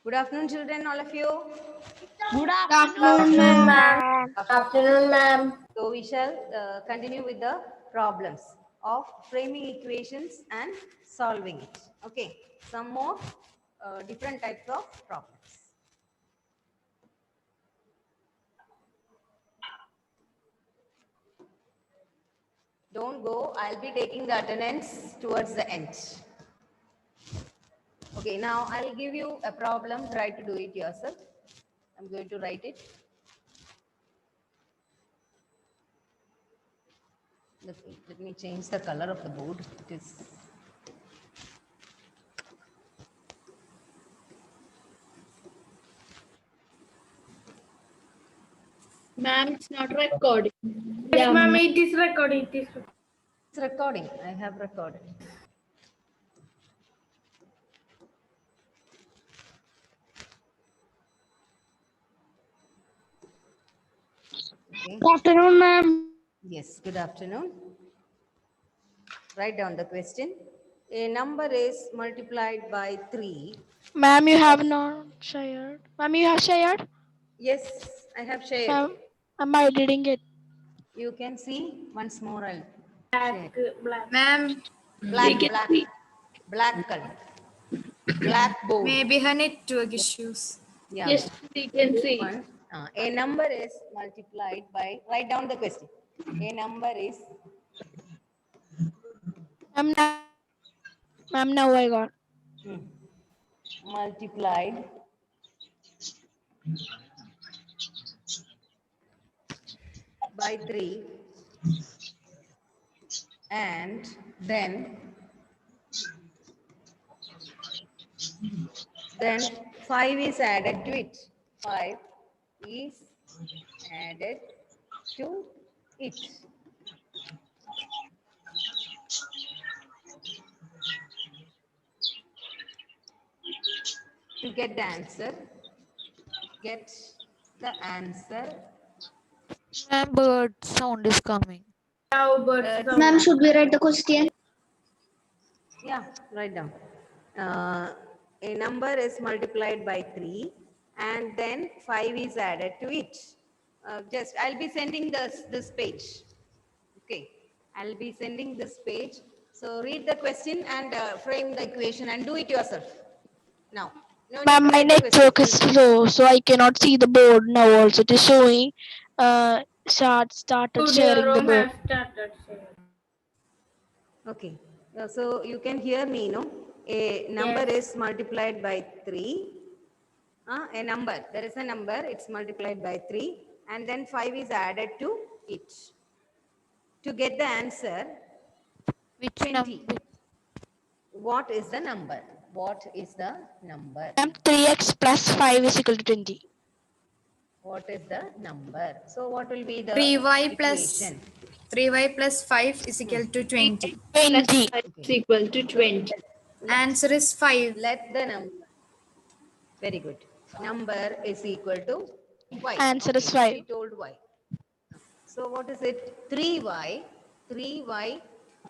Good afternoon, children, all of you. Good afternoon, ma'am. afternoon, ma'am. So we shall continue with the problems of framing equations and solving it. Okay, some more different types of problems. Don't go, I'll be taking the attendance towards the end. Okay, now I'll give you a problem, try to do it yourself. I'm going to write it. Let me change the color of the board. It is Ma'am, it's not recording. Yes, ma'am, it is recording. it's recording. I have recorded. Okay. Good afternoon, ma'am. Yes, good afternoon. Write down the question. A number is multiplied by 3. Ma'am, you have not shared. Ma'am, you have shared? Yes, I have shared. Ma'am, am I reading it? You can see once more. I'll share. Black. Ma'am, Black color. Black board. maybe her network issues. Yeah. Yes, we can see. One. A number is multiplied by, write down the question. A number is Ma'am, now I got. multiplied by 3 and then 5 is added to it. 5 is added to it. To get the answer, Ma'am, bird sound is coming. Ma'am, should we write the question? Yeah, write down. A number is multiplied by 3 and then 5 is added to it. I'll be sending this page. Okay, I'll be sending this page. So read the question and frame the equation and do it yourself. Now, no need Ma'am, to my write the network is question. slow, so I cannot see the board now also. It is showing started sharing the board. Okay, so you can hear me, no? A number is multiplied by 3. A number, there is a number, it's multiplied by 3 and then 5 is added to it. To get the answer, Which 20. number? What is the number? What is the number? Ma'am, 3x plus 5 is equal to 20. What is the number? So what will be the 3y plus equation? 3y plus 5 is equal to 20. 20. It's equal to 20. Answer is 5. Let the number, very good. Number is equal to y. Answer is Okay, 5. she told y. So what is it? 3y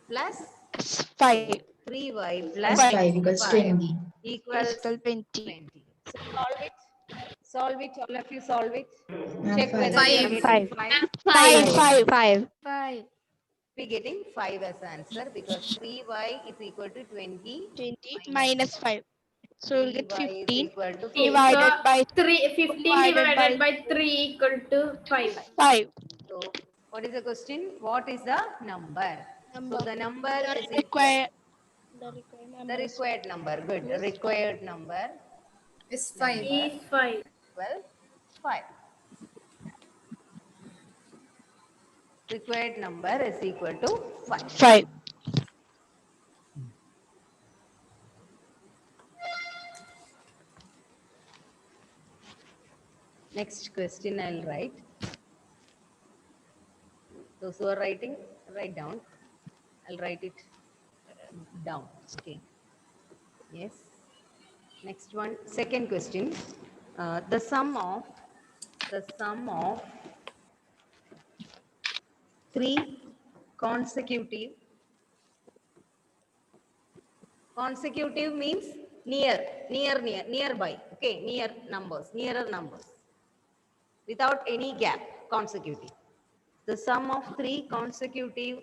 plus 5. 3y Plus plus 5 equals 20. equals Equal 20. 20. So solve it. Solve it. All of you solve it. Ma'am, Check whether Five. you are getting 5. 5. 5. We getting 5 as answer because 3y is equal to 20. 20 minus 5. So we'll get 3y is 15 equal to 15. divided by 15 divided by 3 equal to 5. 5. So what is the question? What is the number? So the number is Require the required number. Good. Required number Is 5. Is 5. equals 5. Required number is equal to 5. 5. Next question I'll write. Those who are writing, write down. I'll write it down. Okay. Yes. Next one. Second question. The sum of 3 consecutive means nearby. Okay, nearer numbers, without any gap, consecutive. The sum of three consecutive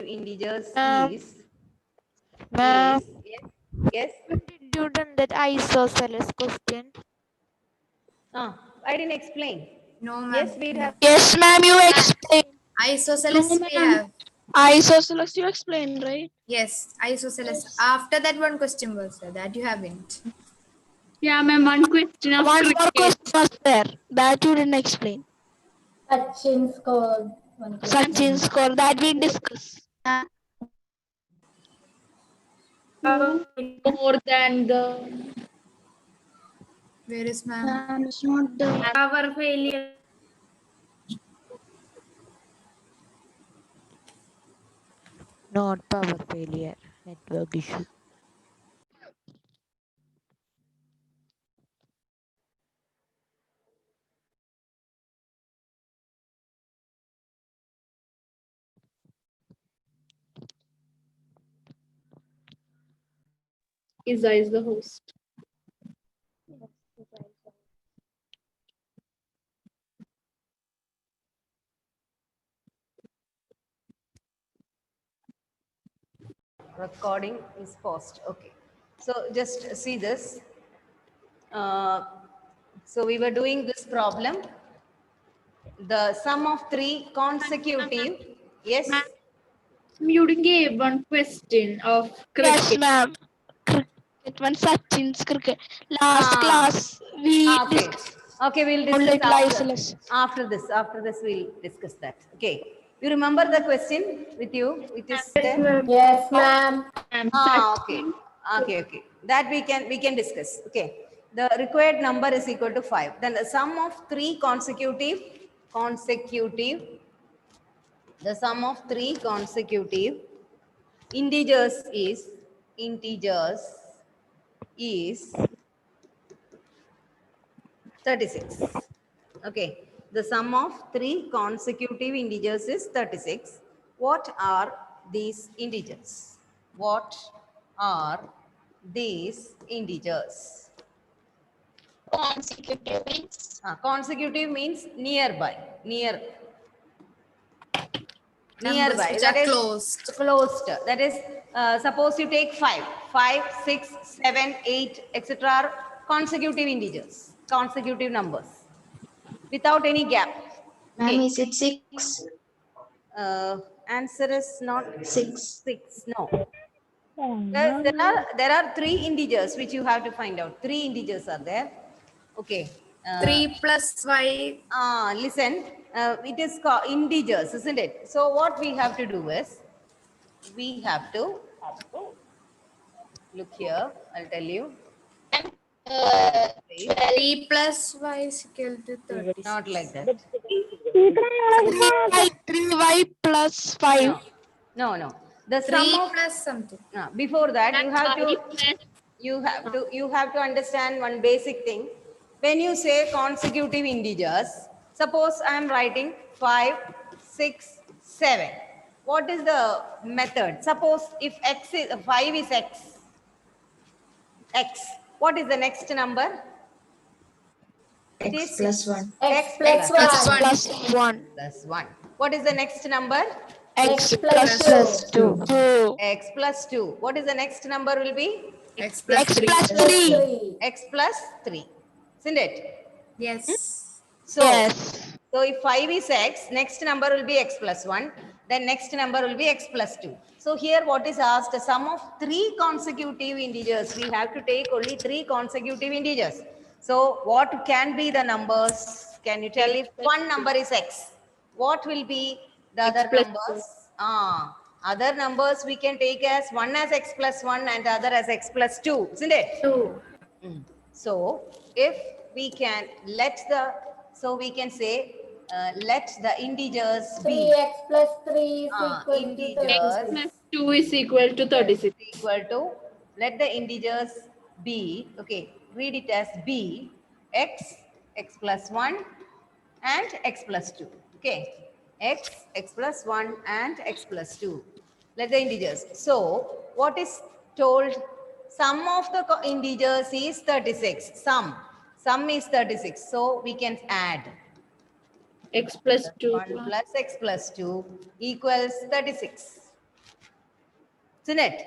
integers Ma'am, is ma'am, yes. did you done that isosceles question? I didn't explain. No, Yes, ma'am. we have. Yes, ma'am, you explained. Isosceles No, we ma'am. have. Isosceles you explained, right? Yes, isosceles. After that one question was there, that you haven't. Yeah, ma'am, one question of One more cricket. question was there that you didn't explain. Sachin scored one question. Sachin score that we discussed. More than the Where is ma'am? Ma'am, it's not the power failure. Not power failure, network issue. Isa is the host. Recording is paused. Okay. So just see this. So we were doing this problem. The sum of three consecutive. Yes. Ma'am, you gave one question of yes, cricket. ma'am. Cricket one Sachin's cricket. Last Ah. class we Okay. discussed Okay, we'll only discuss after. isosceles. After this, we'll discuss that. Okay. You remember the question with you? It is there? Yes, ma'am. Okay. Okay. That we can discuss. Okay. The required number is equal to 5. Then the sum of three consecutive, the sum of three consecutive integers is 36. Okay. The sum of three consecutive integers is 36. What are these integers? What are these integers? Consecutive means nearby. Numbers Nearby. which That are is closed. closed. That is, suppose you take 5, 6, 7, 8, etc. are consecutive integers, consecutive numbers, without any gap. Ma'am, Okay. is it 6? Answer is not 6. 6. No. There are three integers which you have to find out. Three integers are there. Okay. 3 plus 5. Listen, it is called integers, isn't it? So what we have to do is, we have to look here. I'll tell you. 3 plus 5 is equal to 36. Not like that. 3y plus 5. No. The 3 sum of plus something. before that you have to understand one basic thing. When you say consecutive integers, suppose I am writing 5, 6, 7. What is the method? Suppose if 5 is x. What is the next number? It X is plus 1. x X plus 1. Plus 1. plus 1. What is the next number? X plus plus 2. 2. X plus 2. What is the next number will be? X plus X 3. plus 3. X plus 3. Isn't it? Yes. So, Yes. so if 5 is x, next number will be x plus 1. Then next number will be x plus 2. So here what is asked? The sum of three consecutive integers. We have to take only three consecutive integers. So what can be the numbers? Can you tell if one number is x? What will be the other numbers? Other numbers we can take as one as x plus 1 and the other as x plus 2. Isn't it? 2. So if we can we can say let the integers be 3x plus 3 is equal to integers 36. 2 is equal to 36. equal to, let the integers be, okay, read it as b, x plus 1 and x plus 2. Okay. x plus 1 and x plus 2. Let the integers. So what is told? Sum of the integers is 36. Sum is 36. So we can add X plus 2. 1 plus x plus 2 equals 36. Isn't it?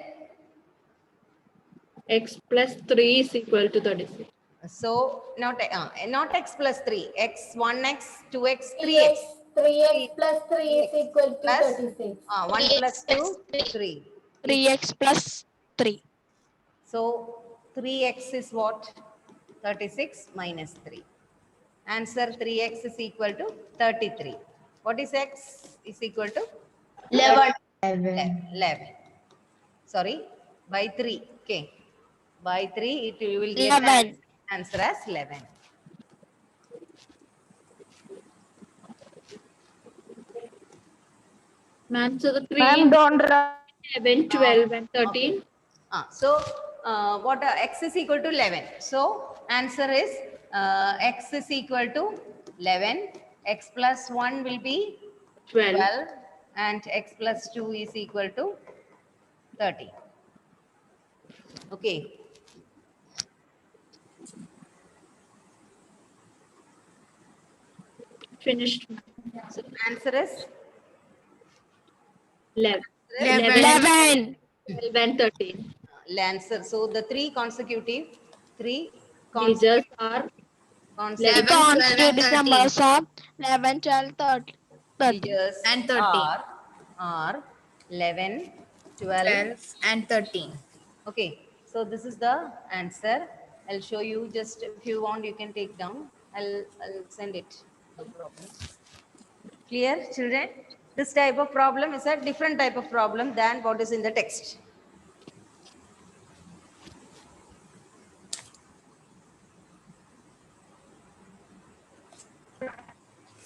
X plus 3 is equal to 36. So not x plus 3. x, 1x, 2x, 3x. 3x. 3x plus 3 is equal to Plus 36. 1 plus 2, 3. 3x plus 3. So 3x is what? 36 minus 3. Answer 3x is equal to 33. What is x is equal to? 11. 11. Sorry, by 3. Okay. By 3, you will get 11. answer as 11. Ma'am, so the 3, Ma'am, don't write. 11, 12, and 13. So, what x is equal to 11. So, answer is x is equal to 11. X plus 1 will be 12. 12 and x plus 2 is equal to 30. Okay. Finished. So, answer is 11. 11. 12 and 13. answer. So, the three Integers are consecutive Constitutive numbers are 11, 12, 13. integers And 13. are 11, 12, 12 and 13. Okay, so this is the answer. I'll show you. Just if you want, you can take down. I'll send it. No problem. Clear, children? This type of problem is a different type of problem than what is in the text.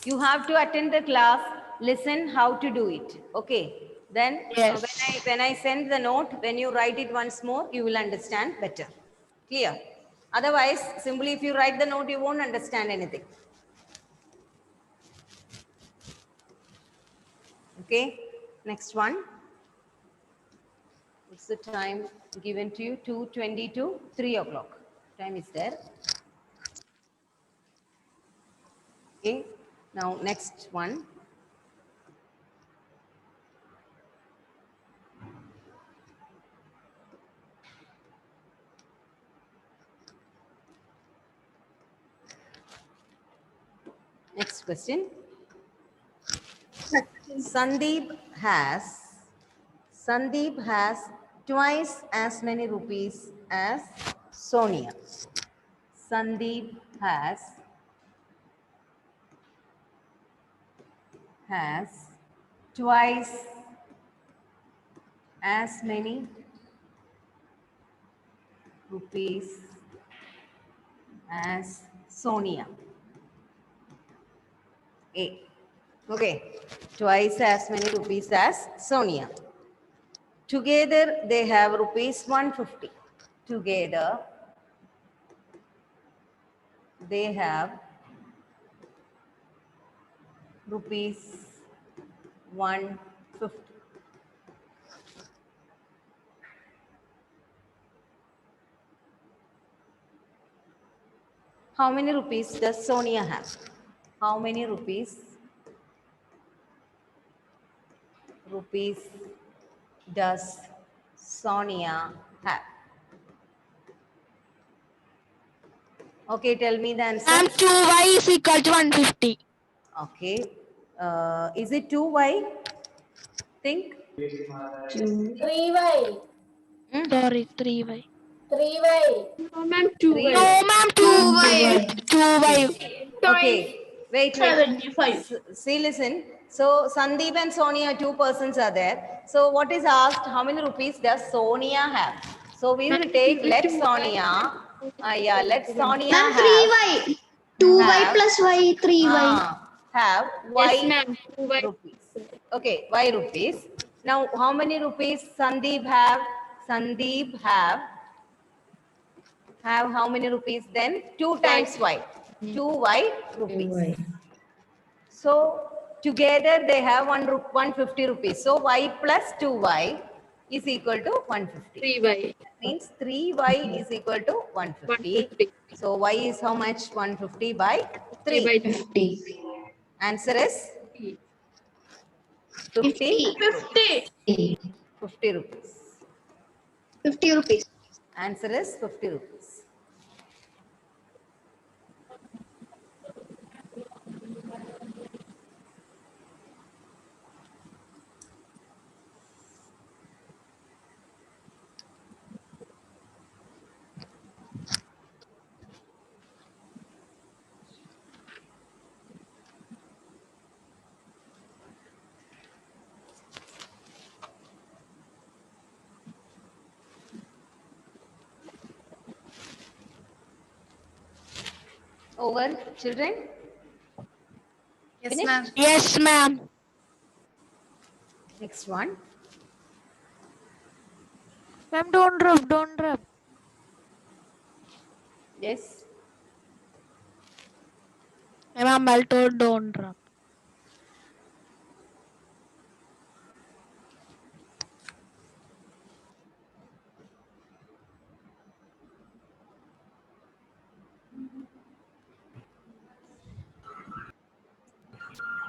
You have to attend the class, listen how to do it. Okay. Then Yes. when I send the note, when you write it once more, you will understand better. Clear? Otherwise, simply if you write the note, you won't understand anything. Okay. Next one. What's the time given to you? 2:22, 3 o'clock. Time is there. Okay. Now, next one. Next question. Sandeep has twice as many rupees as Sonia. Sandeep has twice as many rupees as Sonia. A. Okay. Twice as many rupees as Sonia. Together they have rupees 150. Together they have rupees 150. How many rupees does Sonia have? How many rupees does Sonia have? Okay, tell me the answer. And 2y is equal to 150. Okay. Is it 2y? Think. 3y. Sorry, 3y. 3y. No, ma'am, 2. No, ma'am, 2y. 2y. Okay. Wait. See, listen. So, Sandeep and Sonia, two persons are there. So, what is asked? How many rupees does Sonia have? So, we will take, let Sonia have. 3y. 2y Have. plus y, 3y. Have Yes, y ma'am. 2y. rupees. Okay, y rupees. Now, how many rupees Sandeep have? Sandeep have how many rupees then? 2 times y. 2y rupees. So, Together they have 150 rupees. So y plus 2y is equal to 150. 3y. Means 3y is equal to 150. 150. So y is how much? 150 by 3 by 3. 50. Answer is 50. 50. 50 rupees. 50 rupees. Answer is 50 rupees. Over, children? Yes, Finished? ma'am. Yes, ma'am. Next one. Ma'am, don't rub, don't rub. Yes. Ma'am, I told don't drop.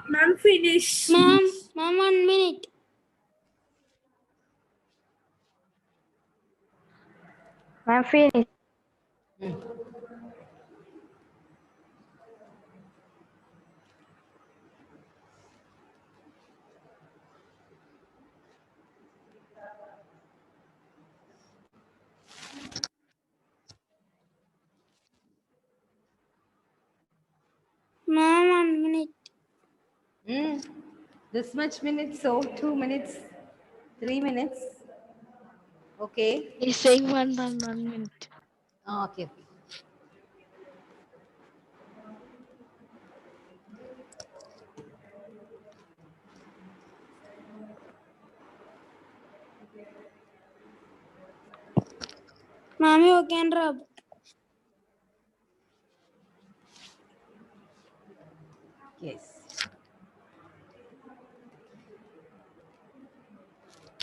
Ma'am, finish. Ma'am, 1 minute. Ma'am, finish. Ma'am, 1 minute. This much minutes, so 2 minutes, 3 minutes. Okay. He's saying 1 minute. Okay. Ma'am, you can rub. Yes.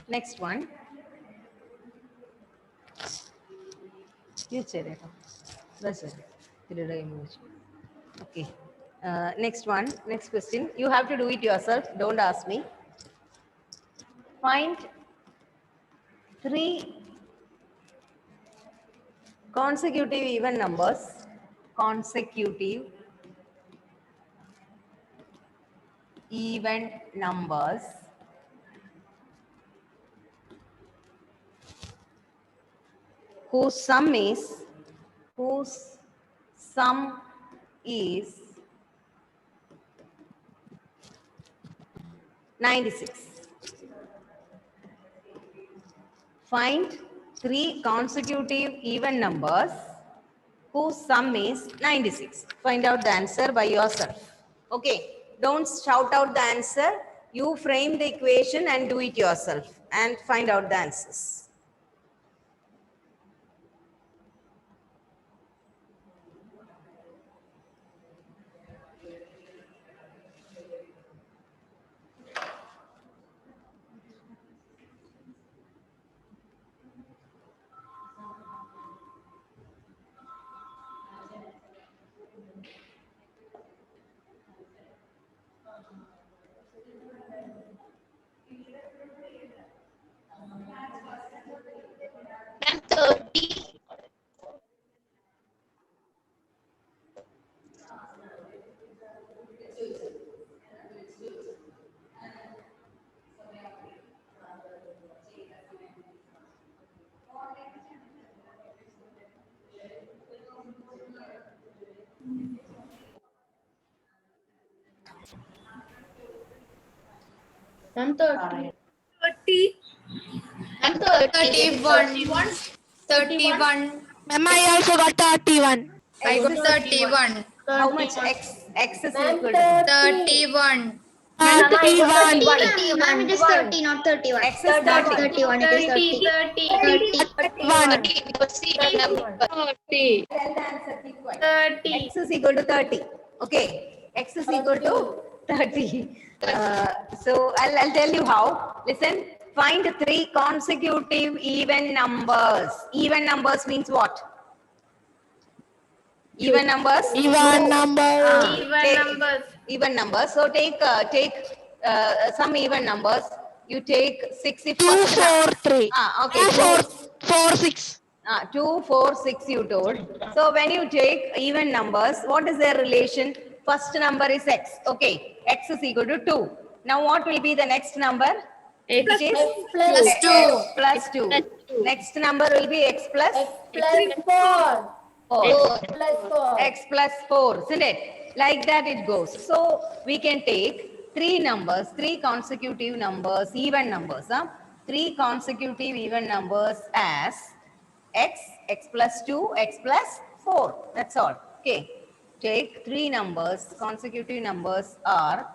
Next one. Okay. Next one. Next question. You have to do it yourself. Don't ask me. Find 3 consecutive even numbers. Consecutive even numbers whose sum is 96. Find 3 consecutive even numbers whose sum is 96. Find out the answer by yourself. Okay, don't shout out the answer. You frame the equation and do it yourself and find out the answers. Ma'am, 30. Ma'am, 30. 30. Ma'am, 30. 31. 31. Ma'am, I also got 31. I got 31. How much x is Ma'am, equal to? 31. 31. 30. Ma'am, it is 30, not 31. X is 30. 31, it is 30. 30. Because C number. 30. Tell the answer, keep quiet. 30. X is equal to 30. Okay. X is equal to 30. So I'll tell you how. Listen, find 3 consecutive even numbers. Even numbers means what? Even numbers? Even number. Even numbers. Even numbers. So take some even numbers. You take 6 if 2, first 4, 3. okay. 2, 4, 4, 6. 2, 4, 6 you told. So when you take even numbers, what is their relation? First number is x. Okay, x is equal to 2. Now what will be the next number? X It is plus x 2. plus 2. Next number will be x plus +4. 4. +4. X plus 4, isn't it? Like that it goes. So we can take 3 numbers, 3 consecutive numbers, even numbers. 3 consecutive even numbers as x, x plus 2, x plus 4. That's all. Okay. Take 3 numbers, consecutive numbers are,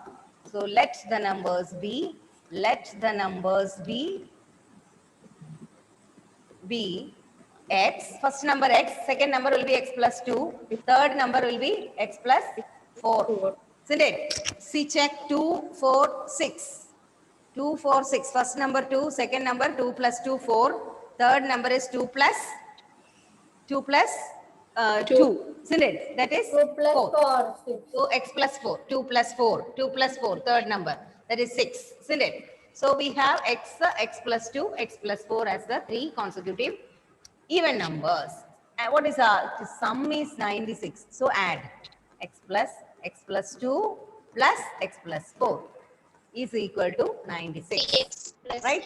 so let the numbers be x, first number x, second number will be x plus 2, third number will be x plus 4. Isn't it? See, check 2, 4, 6. 2, 4, 6. First number 2, second number 2 plus 2, 4. Third number is 2 plus 2. Isn't it? That is 2 + 4. 4, 6. So x plus 4, 2 plus 4, 2 plus 4, third number, that is 6, isn't it? So we have x, x plus 2, x plus 4 as the 3 consecutive even numbers. And what is our, the sum is 96. So add x plus 2 plus x plus 4 is equal to 96, 3x plus right?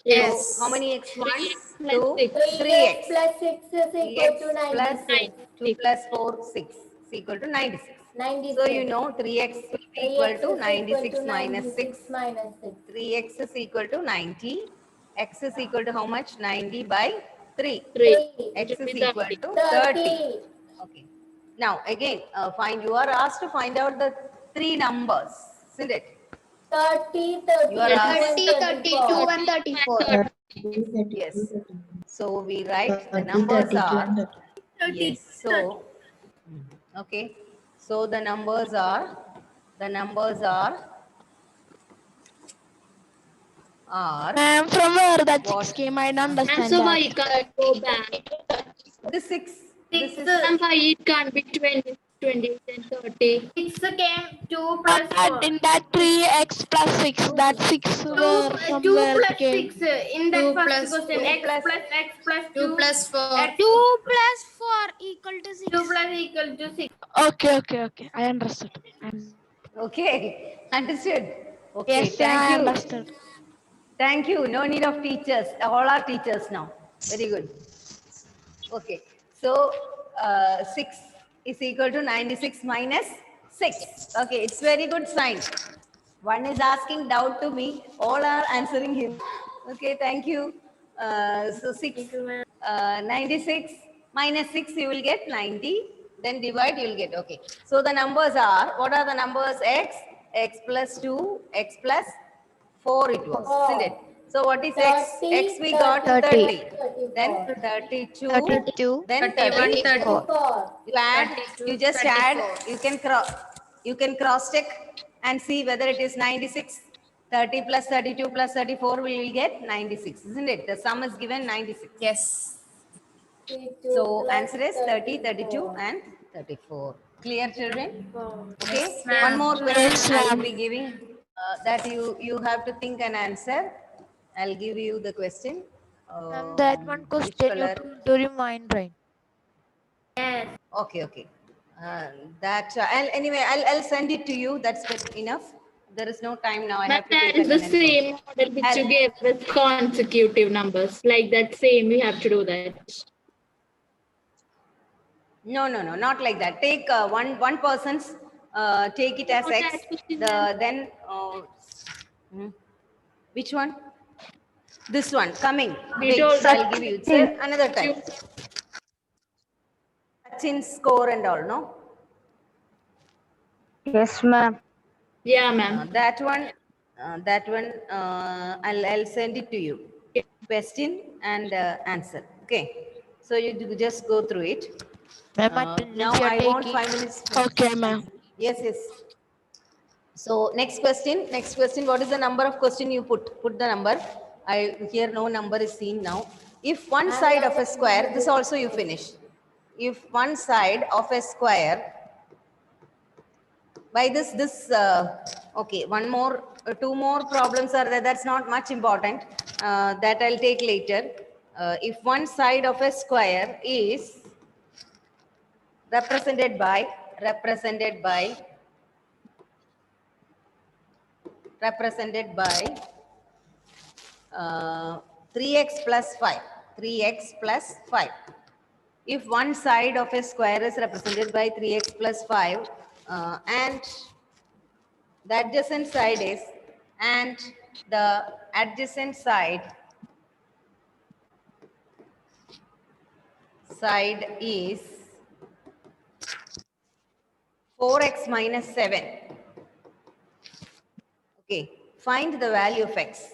Yes. So how many x ones? 3x 2, 3x 3x. + 6 is equal to 96. 2 plus 4, 6 is equal to 96. 96. So you know 3x will be 3x equal is to 96 equal to minus 6. 96 minus 6. 3x is equal to 90. X is equal to how much? 90 by 3. 3. X It will is be equal 30. to 30. 30. Okay. Now again, you are asked to find out the 3 numbers, isn't it? 30, You are 32, asked. 30, 32 and and 34. Yes. So we write the numbers are. Yes. So, okay. So the numbers are Ma'am, from where that What? 6 came? I don't And understand so why that. it can't go back? the 6. This is And why it can't be 20, 20 and 30? 6 came 2 But plus 4. in that 3x plus 6, that 6 were from 2 where plus it came? 6 in that 2 first plus question. 2 X plus- plus x plus 2 2. plus 4. 2 plus 4 equal to 6. 2 plus equal to 6. Okay. I understood. okay. Understood. Okay. Yes, Thank I you. understood. Thank you. No need of teachers. All are teachers now. Very good. Okay. So 6 is equal to 96 minus 6. Okay. It's very good sign. One is asking doubt to me. All are answering him. Okay. Thank you. So 6, 96 minus 6 you will get 90. Then divide you will get. Okay. So the numbers are, what are the numbers? X plus 2, x plus 4 it was, isn't it? So what is x? 30, X we got 30. 30. 34. Then 32. 32. Then 31, 34. 34. You add, 32, you just 34. add, you can cross check and see whether it is 96. 30 plus 32 plus 34 we will get 96, isn't it? The sum is given 96. Yes. 32 So plus answer is 30, 32 34. and 34. Clear, children? Okay. Yes, ma'am. One more Yes, question I will ma'am. be giving that you have to think and answer. I'll give you the question. Ma'am, that one Which question you color? told to remind, right? Yes. Okay. Anyway, I'll send it to you. That's good enough. There is no time now. I But have to that take is the attendance. same model which you gave with consecutive numbers. Like that same, we have to do that. No, not like that. Take one person's, take it as Not X. that question, Then, which one? This one, coming. We Wait, told I'll give you. It's another type. you- Sachin score and all, no? Yes, ma'am. Yeah, ma'am. That one, I'll send it to you. Question and answer. Okay. So you just go through it. Ma'am, Now attendance you are I want taking. 5 minutes. Okay, ma'am. Yes. So next question, what is the number of question you put? Put the number. Here no number is seen now. If one side of a square, this also you finish. If one side of a square, by this, okay, one more, two more problems are there. That's not much important. That I'll take later. If one side of a square is represented by 3x plus 5. 3x plus 5. If one side of a square is represented by 3x plus 5 and the adjacent side is, is 4x minus 7. Okay, find the value of x.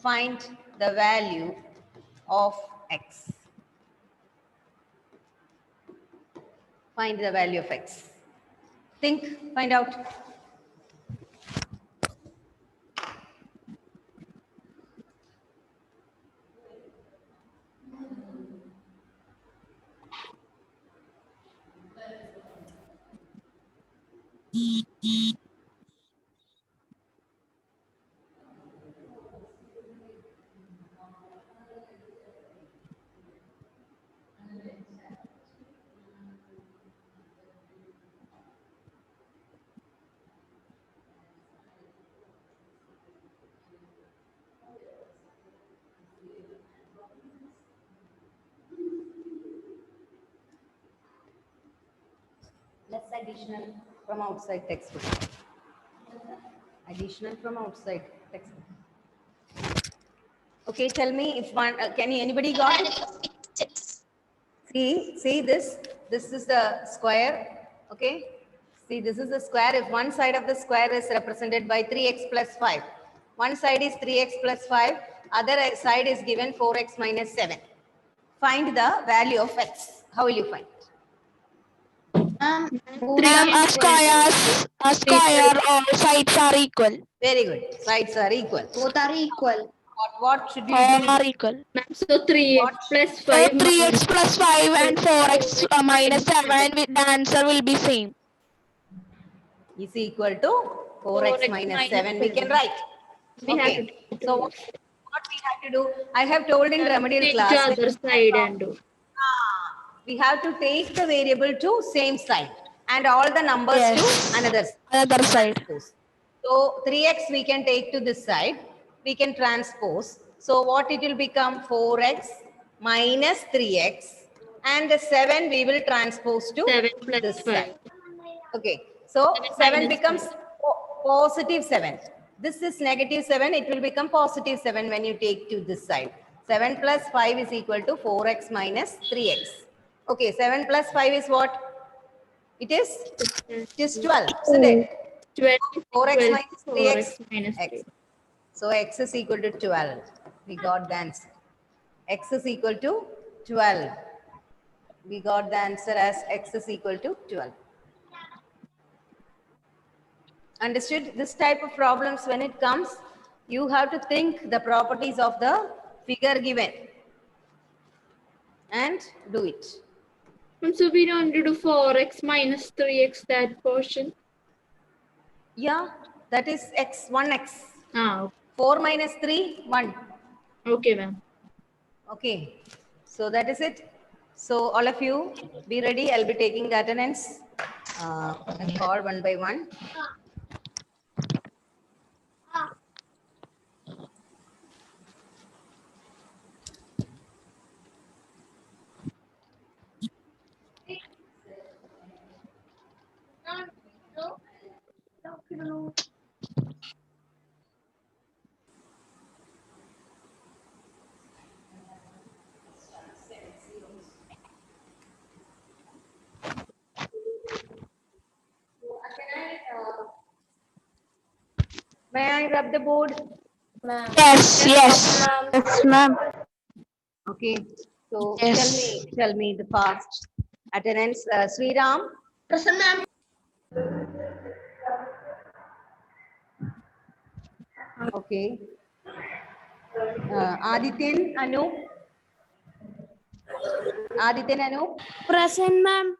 Find the value of x. Find the value of x. Think, find out. Less additional from outside textbook. Additional from outside textbook. Okay, tell me if one, anybody got it? See this. This is the square. Okay. See, this is the square. If one side of the square is represented by 3x plus 5. One side is 3x plus 5. Other side is given 4x minus 7. Find the value of x. How will you find it? Ma'am, a square, all sides are equal. Very good. Sides are equal. Both are equal. What should you All do? are equal. Ma'am, so 3x plus 5 3x plus 5 and 4x minus 7, the answer will be same. Is equal to 4x minus 7. We can write. We have Okay. to So what we have to do? I have told in remedial take class. the other side and do. We have to take the variable to same side and all the numbers Yes. to another Another side. transpose. So 3x we can take to this side. We can transpose. So what it will become? 4x minus 3x and the 7 we will transpose to 7 plus this 5. side. Okay. So 7 7 minus becomes positive 7. This is negative 7. It will become positive 7 when you take to this side. 7 plus 5 is equal to 4x minus 3x. Okay, 7 plus 5 is what? It is 12, isn't it? 12 is 4x equal minus to 3x. 4x minus 3. X. So x is equal to 12. We got the answer. X is equal to 12. We got the answer as x is equal to 12. Understood? This type of problems, when it comes, you have to think the properties of the figure given and do it. So we don't do 4x minus 3x that portion. Yeah, that is x, 1x. Ah, 4 minus 3, 1. okay, ma'am. Okay, so that is it. So all of you be ready. I'll be taking the attendance and call one by one. May I rub the board? Yes, yes. Yes, ma'am. Okay, so Yes. tell me the past attendance. Sriram, Present, ma'am. Okay. Adityan, Anup. Adityan, Anup. Present, ma'am.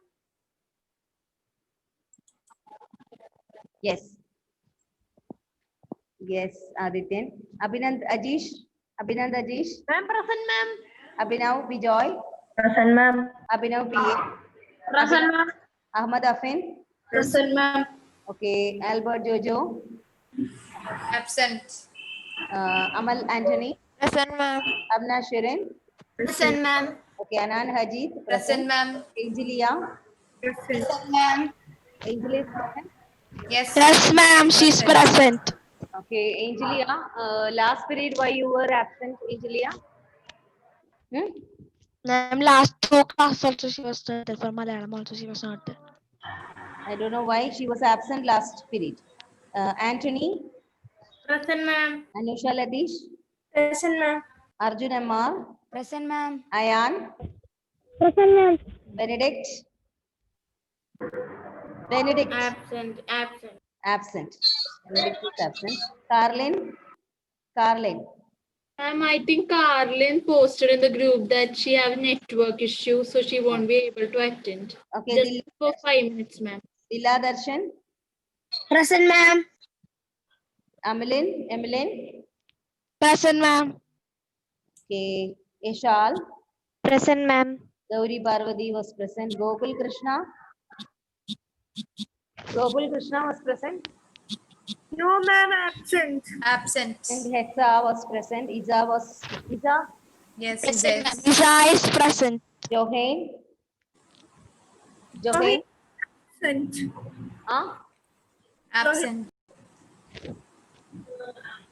Yes. Yes, Adityan. Abhinand, Ajish. Abhinand, Ajish. Ma'am, present, ma'am. Abhinav, Bijoy. Present, ma'am. Abhinav, PA. Present, ma'am. Ahmad Afin. Present, ma'am. Okay. Albert Jojo. Absent. Amal Anthony. Present, ma'am. Abna Shirin. Present, ma'am. Okay. Anan Hajit. Present, ma'am. Angelia. Present, ma'am. Angel is present. Yes. Yes, ma'am. She's present. Okay. Angelia. Last period, why you were absent, Angelia? Ma'am, last 2 class also she was not there. For Malayalam also she was not there. I don't know why she was absent last period. Anthony. Present, ma'am. Anusha Latish. Present, ma'am. Arjun MR. Present, ma'am. Ayan. Present, ma'am. Benedict. Benedict. Absent. Absent. Benedict is absent. Carlin. Carlin. I think Carlin posted in the group that she have network issues, so she won't be able to attend. Okay. Just for 5 minutes, ma'am. Dila Darshan. Present, ma'am. Emmeline. Present, ma'am. Okay. Ishal. Present, ma'am. Gauri Parvati was present. Gokul Krishna. Gokul Krishna was present. No, ma'am. Absent. Absent. And Hexa was present. Iza. Yes. Present, Yes. Isha is present. Johain. Present. Absent.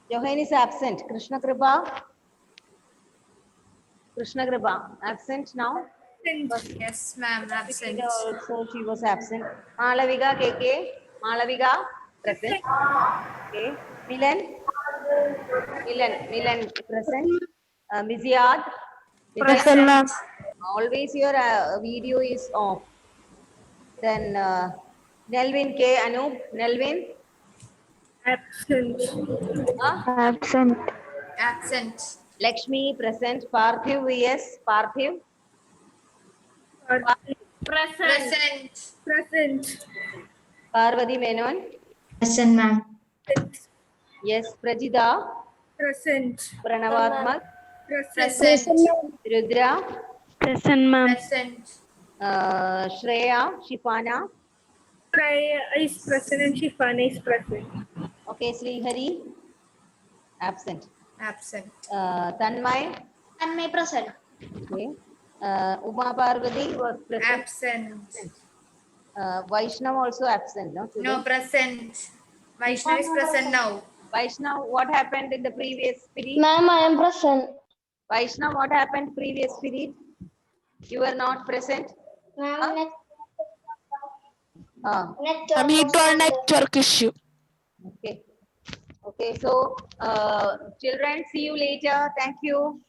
Johain is absent. Krishna Kripa. Absent now. Yes, ma'am. Absent. Also she was absent. Malavika KK. Malavika present. Okay. Milan present. Miziad. Present, ma'am. Always your video is off. Then Nelvin K. Anup. Nelvin. Absent. Uh, Absent. Absent. Lakshmi present. Parthiv VS. Parthiv. Present. Present. Parvati Menon. Present, ma'am. Yes. Prajita. Present. Pranavatmak. Present. Rudra. Present, ma'am. Present. Shreya. Shifana. Priya is present and Shifana is present. Okay. Srihari. Absent. Absent. Tanmay. And may present. Okay. Uma Parvati was present. Absent. Vaishnav also absent. No. Today? No, present. Vaishnav is present now. Vaishnav, what happened in the previous period? Ma'am, I am present. Vaishnav, what happened previous period? You were not present. Ma'am, He told network issue. Okay. Okay. So, children, see you later. Thank you.